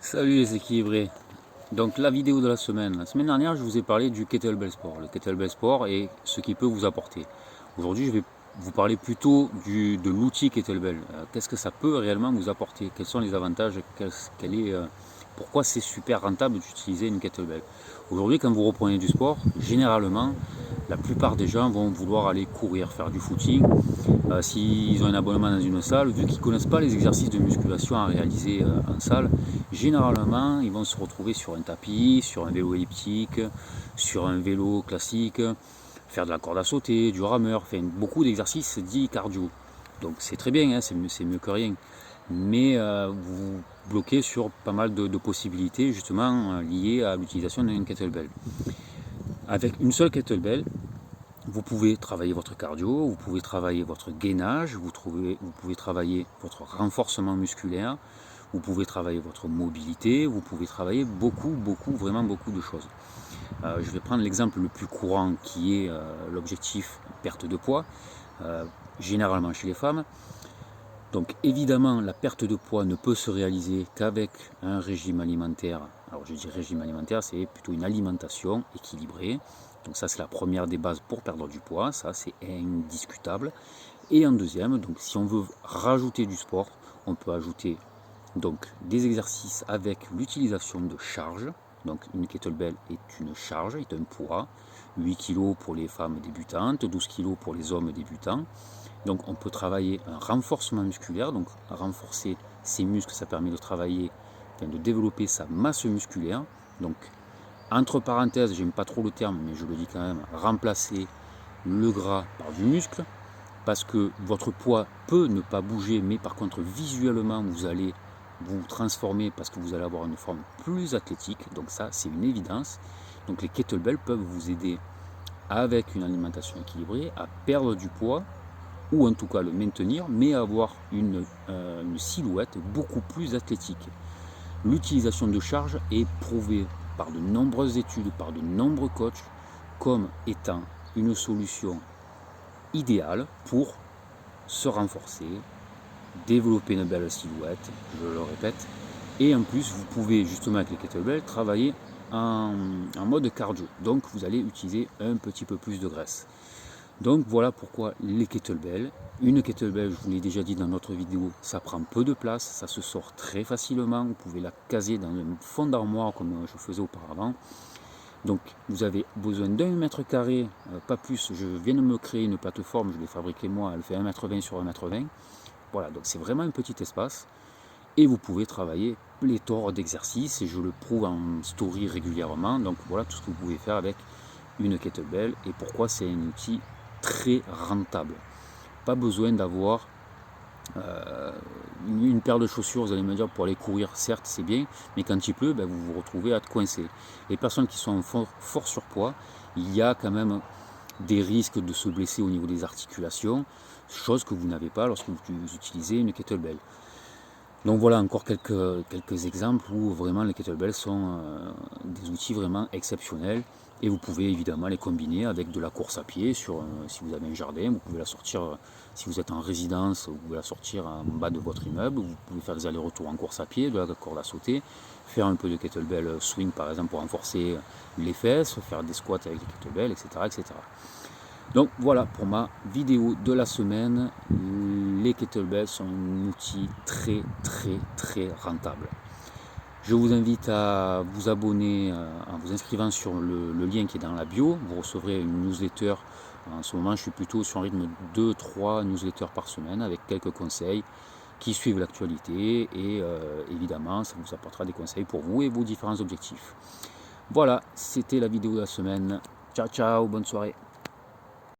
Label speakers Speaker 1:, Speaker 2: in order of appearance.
Speaker 1: Salut les équilibrés. Donc la vidéo de la semaine dernière je vous ai parlé du kettlebell sport. Le kettlebell sport et ce qu'il peut vous apporter. Aujourd'hui je vais vous parler plutôt de l'outil kettlebell. Qu'est-ce que ça peut réellement vous apporter? Quels sont les avantages? Pourquoi c'est super rentable d'utiliser une kettlebell? Aujourd'hui quand vous reprenez du sport, généralement la plupart des gens vont vouloir aller courir, faire du footing. S'ils ont un abonnement dans une salle, vu qu'ils ne connaissent pas les exercices de musculation à réaliser en salle, généralement ils vont se retrouver sur un tapis, sur un vélo elliptique, sur un vélo classique, faire de la corde à sauter, du rameur, faire beaucoup d'exercices dits cardio. Donc c'est très bien, hein, c'est mieux que rien. Mais vous bloquez sur pas mal de possibilités justement liées à l'utilisation d'une kettlebell. Avec une seule kettlebell, vous pouvez travailler votre cardio, vous pouvez travailler votre gainage, vous pouvez travailler votre renforcement musculaire, vous pouvez travailler votre mobilité, vous pouvez travailler vraiment beaucoup de choses. Je vais prendre l'exemple le plus courant qui est l'objectif perte de poids, généralement chez les femmes. Donc évidemment la perte de poids ne peut se réaliser qu'avec un régime alimentaire. Alors je dis régime alimentaire, c'est plutôt une alimentation équilibrée. Donc ça c'est la première des bases pour perdre du poids, ça c'est indiscutable. Et en deuxième, donc si on veut rajouter du sport, on peut ajouter donc des exercices avec l'utilisation de charges. Donc une kettlebell est une charge, est un poids, 8 kg pour les femmes débutantes, 12 kg pour les hommes débutants. Donc on peut travailler un renforcement musculaire, donc renforcer ses muscles, ça permet de travailler, de développer sa masse musculaire. Donc entre parenthèses, j'aime pas trop le terme, mais je le dis quand même, remplacer le gras par du muscle, parce que votre poids peut ne pas bouger, mais par contre visuellement vous allez vous transformer parce que vous allez avoir une forme plus athlétique, donc ça c'est une évidence. Donc les kettlebells peuvent vous aider avec une alimentation équilibrée à perdre du poids, ou en tout cas le maintenir, mais avoir une silhouette beaucoup plus athlétique. L'utilisation de charge est prouvée par de nombreuses études, par de nombreux coachs, comme étant une solution idéale pour se renforcer, développer une belle silhouette, je le répète, et en plus vous pouvez justement avec les kettlebells travailler en mode cardio, donc vous allez utiliser un petit peu plus de graisse. Donc voilà pourquoi les kettlebells. Une kettlebell, je vous l'ai déjà dit dans notre vidéo, ça prend peu de place, ça se sort très facilement, vous pouvez la caser dans un fond d'armoire comme je faisais auparavant. Donc vous avez besoin d'un mètre carré, pas plus. Je viens de me créer une plateforme, je l'ai fabriquée moi, elle fait 1,20 m sur 1,20 m. Voilà, donc c'est vraiment un petit espace. Et vous pouvez travailler pléthore d'exercices, et je le prouve en story régulièrement. Donc voilà tout ce que vous pouvez faire avec une kettlebell et pourquoi c'est un outil très rentable. Pas besoin d'avoir une paire de chaussures, vous allez me dire, pour aller courir, certes c'est bien, mais quand il pleut, vous vous retrouvez à être coincé. Les personnes qui sont en fort surpoids, il y a quand même des risques de se blesser au niveau des articulations, chose que vous n'avez pas lorsque vous utilisez une kettlebell. Donc voilà encore quelques exemples où vraiment les kettlebells sont des outils vraiment exceptionnels, et vous pouvez évidemment les combiner avec de la course à pied si vous avez un jardin. Vous pouvez la sortir, si vous êtes en résidence, vous pouvez la sortir en bas de votre immeuble, vous pouvez faire des allers-retours en course à pied, de la corde à sauter, faire un peu de kettlebell swing par exemple pour renforcer les fesses, faire des squats avec les kettlebells, etc., etc. Donc voilà pour ma vidéo de la semaine. Les kettlebells sont un outil très rentable. Je vous invite à vous abonner en vous inscrivant sur le lien qui est dans la bio. Vous recevrez une newsletter. En ce moment je suis plutôt sur un rythme de 2-3 newsletters par semaine avec quelques conseils qui suivent l'actualité, et évidemment ça vous apportera des conseils pour vous et vos différents objectifs. Voilà, c'était la vidéo de la semaine. Ciao ciao, bonne soirée.